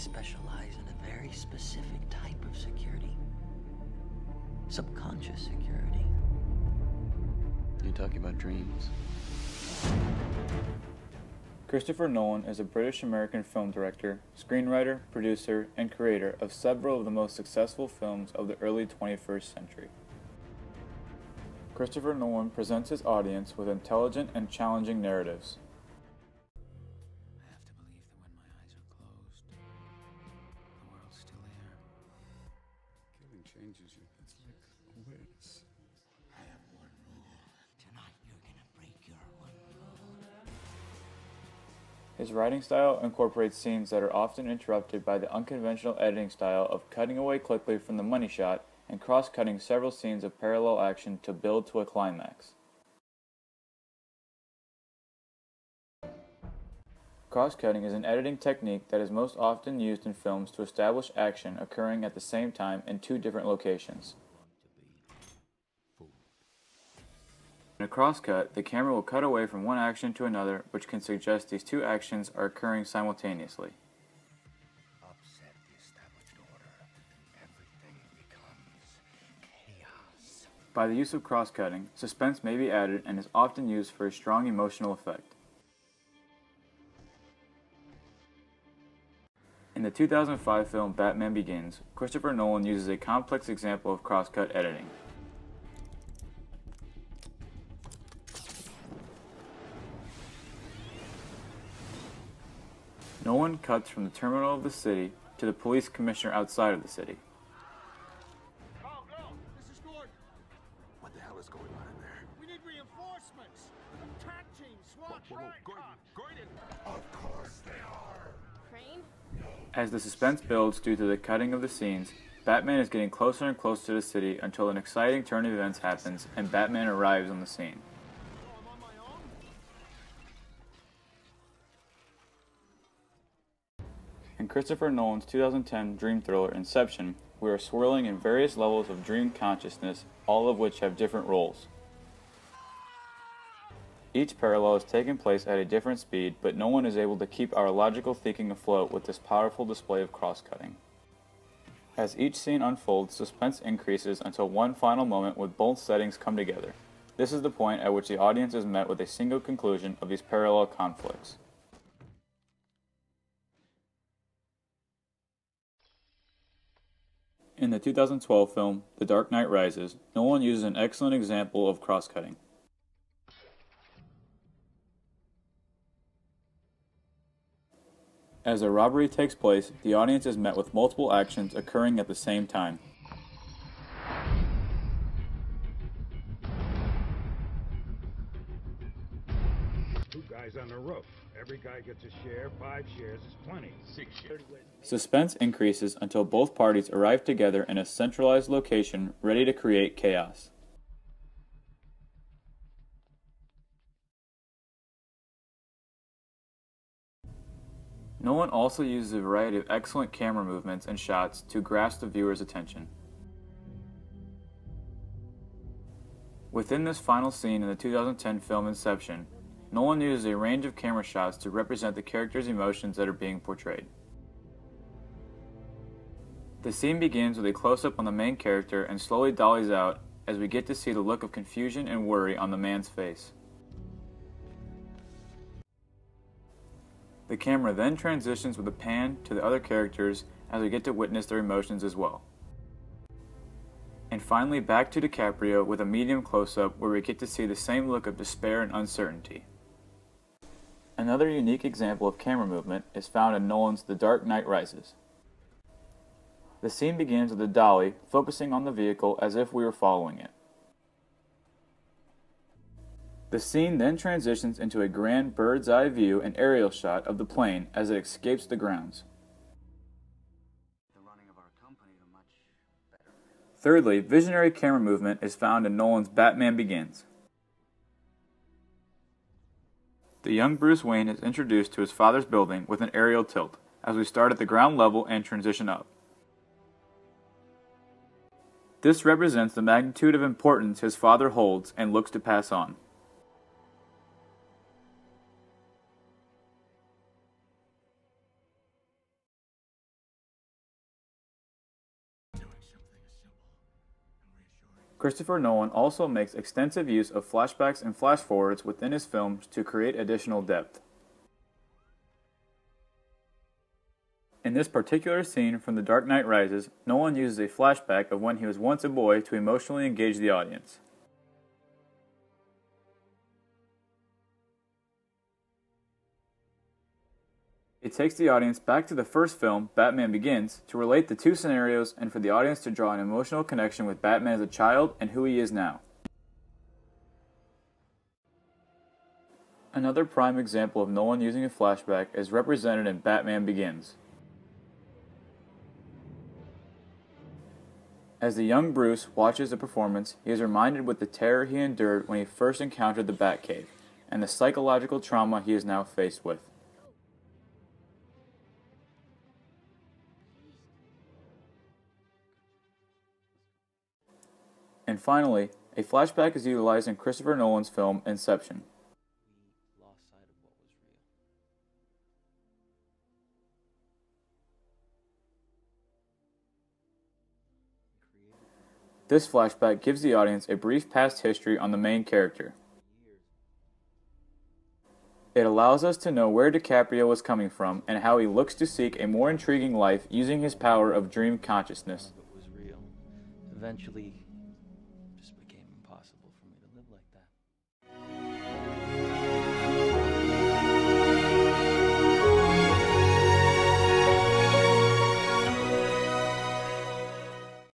specialize in a very specific type of security. Subconscious security. You're talking about dreams. Christopher Nolan is a British-American film director, screenwriter, producer, and creator of several of the most successful films of the early 21st century. Christopher Nolan presents his audience with intelligent and challenging narratives. I have to believe that when my eyes are closed, the world's still there. Killing changes you. It's like awareness. I have one rule. Tonight you're gonna break your one rule. His writing style incorporates scenes that are often interrupted by the unconventional editing style of cutting away quickly from the money shot and cross-cutting several scenes of parallel action to build to a climax. Cross-cutting is an editing technique that is most often used in films to establish action occurring at the same time in two different locations. In a crosscut, the camera will cut away from one action to another, which can suggest these two actions are occurring simultaneously. Upset the established order, everything becomes chaos. By the use of cross-cutting, suspense may be added and is often used for a strong emotional effect. In the 2005 film Batman Begins, Christopher Nolan uses a complex example of cross-cut editing. Nolan cuts from the terminal of the city to the police commissioner outside of the city. Go! This is Gordon. What the hell is going on in there? We need reinforcements. Attack team, SWAT, Gordon! Of course they are! Crane? As the suspense builds due to the cutting of the scenes, Batman is getting closer and closer to the city until an exciting turn of events happens and Batman arrives on the scene. Oh, I'm on my own? In Christopher Nolan's 2010 dream thriller Inception, we are swirling in various levels of dream consciousness, all of which have different roles. Each parallel is taking place at a different speed, but Nolan is able to keep our logical thinking afloat with this powerful display of cross-cutting. As each scene unfolds, suspense increases until one final moment with both settings come together. This is the point at which the audience is met with a single conclusion of these parallel conflicts. In the 2012 film, The Dark Knight Rises, Nolan uses an excellent example of cross-cutting. As a robbery takes place, the audience is met with multiple actions occurring at the same time. Two guys on the roof. Every guy gets a share. 5 shares is plenty. 6 shares. Suspense increases until both parties arrive together in a centralized location ready to create chaos. Nolan also uses a variety of excellent camera movements and shots to grasp the viewer's attention. Within this final scene in the 2010 film Inception, Nolan uses a range of camera shots to represent the character's emotions that are being portrayed. The scene begins with a close-up on the main character and slowly dollies out as we get to see the look of confusion and worry on the man's face. The camera then transitions with a pan to the other characters as we get to witness their emotions as well. And finally back to DiCaprio with a medium close-up where we get to see the same look of despair and uncertainty. Another unique example of camera movement is found in Nolan's The Dark Knight Rises. The scene begins with a dolly focusing on the vehicle as if we were following it. The scene then transitions into a grand bird's-eye view and aerial shot of the plane as it escapes the grounds. The running of our company to much better. Thirdly, visionary camera movement is found in Nolan's Batman Begins. The young Bruce Wayne is introduced to his father's building with an aerial tilt, as we start at the ground level and transition up. This represents the magnitude of importance his father holds and looks to pass on. Christopher Nolan also makes extensive use of flashbacks and flash-forwards within his films to create additional depth. In this particular scene from The Dark Knight Rises, Nolan uses a flashback of when he was once a boy to emotionally engage the audience. It takes the audience back to the first film, Batman Begins, to relate the two scenarios and for the audience to draw an emotional connection with Batman as a child and who he is now. Another prime example of Nolan using a flashback is represented in Batman Begins. As the young Bruce watches the performance, he is reminded with the terror he endured when he first encountered the Batcave, and the psychological trauma he is now faced with. And finally, a flashback is utilized in Christopher Nolan's film Inception. We lost sight of what was real. This flashback gives the audience a brief past history on the main character. It allows us to know where DiCaprio was coming from and how he looks to seek a more intriguing life using his power of dream consciousness. It was real. Eventually,